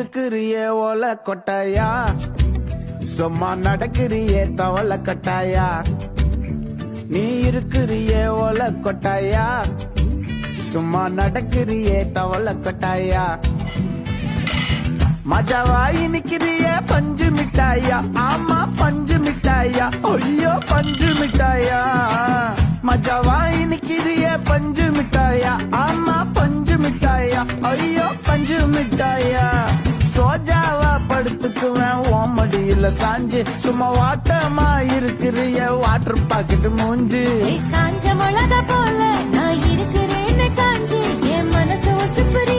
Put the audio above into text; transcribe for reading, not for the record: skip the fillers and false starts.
இருக்கிறியே ஓல கொட்டாயா, சும்மா நடக்கிறியே தவள கட்டாயா. நீ இருக்கிறியே ஓல கொட்டாயா, சும்மா நடக்கிறியே தவள கட்டாயா. மஜாவாய் நிக்கிறியே பஞ்சு மிட்டாயா, ஆமா பஞ்சு மிட்டாயா, ஐயோ பஞ்சு மிட்டாயா. மஜாவாய் நிக்கிறியே பஞ்சு மிட்டாயா, ஆமா பஞ்சு மிட்டாயா, ஐயோ பஞ்சு மிட்டாயா. சோஜாவா படுத்துக்குவேன் ஓமடியில சாஞ்சு, சும்மா வாட்டமா இருக்கிறிய வாட்டர் பாக்கெட் மூஞ்சு. காஞ்ச மிளகா போல நான் இருக்கிறேன்னு காஞ்சி என் மனசு ஒசுப்புரி.